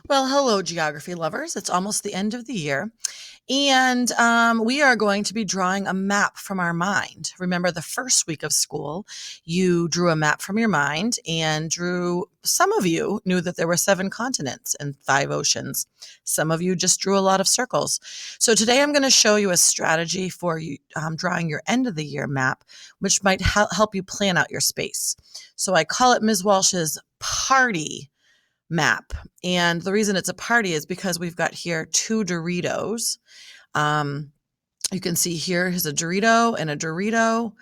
Well, hello, geography lovers. It's almost the end of the year, and we are going to be drawing a map from our mind. Remember, the first week of school, you drew a map from your mind and some of you knew that there were 7 continents and 5 oceans. Some of you just drew a lot of circles. So today I'm going to show you a strategy for you drawing your end of the year map, which might help you plan out your space. So I call it Ms. Walsh's party map. And the reason it's a party is because we've got here 2 Doritos. Um, you can see here is a Dorito and a Dorito.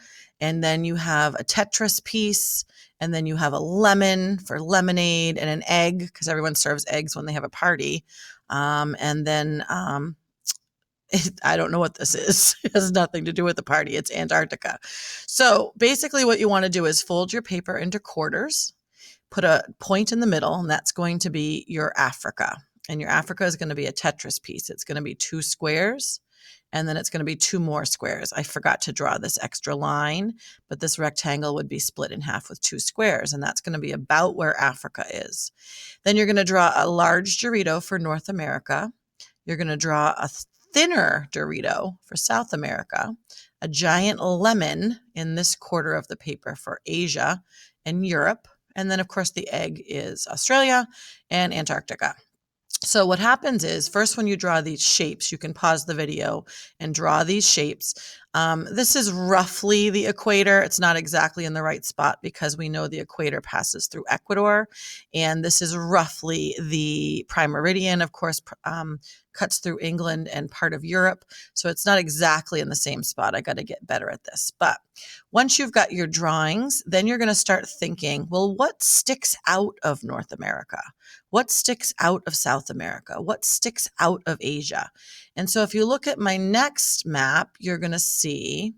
And then you have a Tetris piece. And then you have a lemon for lemonade and an egg because everyone serves eggs when they have a party. And then I don't know what this is. It has nothing to do with the party. It's Antarctica. So basically, what you want to do is fold your paper into quarters, put a point in the middle, and that's going to be your Africa. And your Africa is going to be a Tetris piece. It's going to be 2 squares, and then it's going to be 2 more squares. I forgot to draw this extra line, but this rectangle would be split in half with 2 squares, and that's going to be about where Africa is. Then you're going to draw a large Dorito for North America. You're going to draw a thinner Dorito for South America, a giant lemon in this quarter of the paper for Asia and Europe. And then, of course, the egg is Australia and Antarctica. So what happens is, first, when you draw these shapes, you can pause the video and draw these shapes. This is roughly the equator. It's not exactly in the right spot because we know the equator passes through Ecuador. And this is roughly the prime meridian, of course, cuts through England and part of Europe. So it's not exactly in the same spot. I got to get better at this. But once you've got your drawings, then you're going to start thinking, well, what sticks out of North America? What sticks out of South America? What sticks out of Asia? And so if you look at my next map, you're going to see you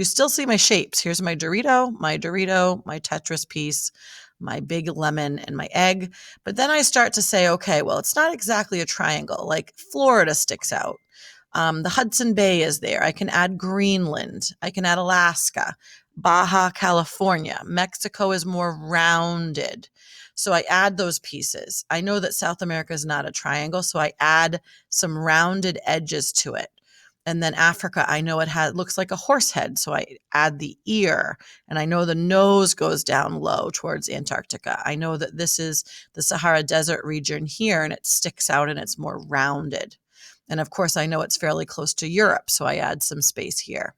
still see my shapes. Here's my Dorito, my Tetris piece, my big lemon, and my egg. But then I start to say, okay, well, it's not exactly a triangle. Like Florida sticks out. The Hudson Bay is there. I can add Greenland. I can add Alaska, Baja California. Mexico is more rounded. So I add those pieces. I know that South America is not a triangle, so I add some rounded edges to it. And then Africa, I know it looks like a horse head, so I add the ear. And I know the nose goes down low towards Antarctica. I know that this is the Sahara Desert region here, and it sticks out and it's more rounded. And of course, I know it's fairly close to Europe, so I add some space here.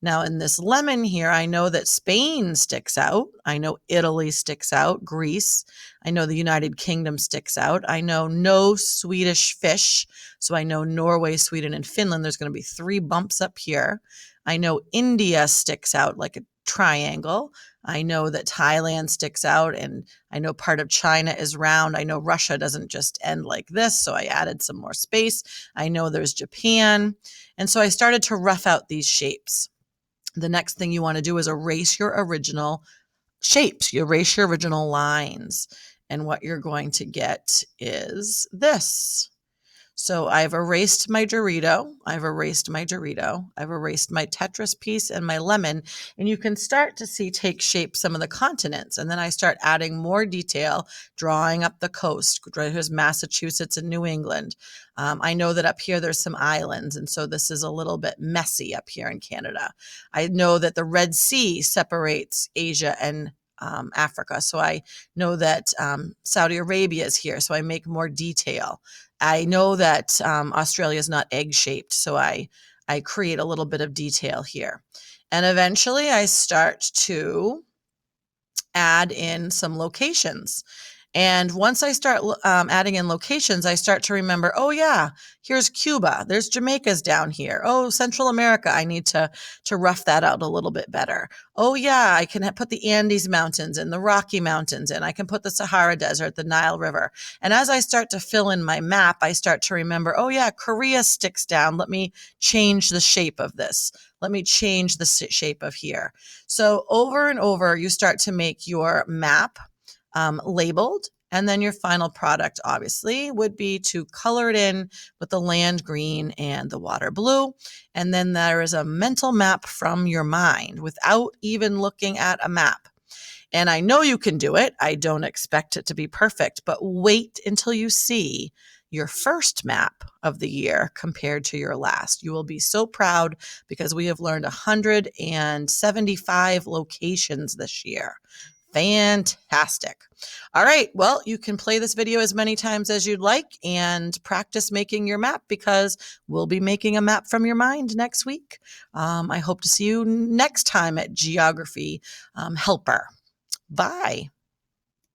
Now, in this lemon here, I know that Spain sticks out. I know Italy sticks out, Greece. I know the United Kingdom sticks out. I know no Swedish fish. So I know Norway, Sweden, and Finland. There's going to be 3 bumps up here. I know India sticks out like a triangle. I know that Thailand sticks out, and I know part of China is round. I know Russia doesn't just end like this, so I added some more space. I know there's Japan. And so I started to rough out these shapes. The next thing you want to do is erase your original shapes. You erase your original lines. And what you're going to get is this. So I've erased my Dorito. I've erased my Tetris piece and my lemon. And you can start to take shape some of the continents. And then I start adding more detail, drawing up the coast. Here's Massachusetts and New England. I know that up here there's some islands. And so this is a little bit messy up here in Canada. I know that the Red Sea separates Asia and Africa. So I know that Saudi Arabia is here. So I make more detail. I know that Australia is not egg-shaped, so I create a little bit of detail here. And eventually I start to add in some locations. And once I start adding in locations, I start to remember, oh yeah, here's Cuba. There's Jamaica's down here. Oh, Central America, I need to rough that out a little bit better. Oh yeah, I can put the Andes Mountains and the Rocky Mountains in. I can put the Sahara Desert, the Nile River. And as I start to fill in my map, I start to remember, oh yeah, Korea sticks down. Let me change the shape of this. Let me change the shape of here. So over and over, you start to make your map labeled. And then your final product, obviously, would be to color it in with the land green and the water blue. And then there is a mental map from your mind without even looking at a map. And I know you can do it. I don't expect it to be perfect, but wait until you see your first map of the year compared to your last. You will be so proud because we have learned 175 locations this year. Fantastic. All right. Well, you can play this video as many times as you'd like and practice making your map because we'll be making a map from your mind next week. I hope to see you next time at Geography Helper. Bye.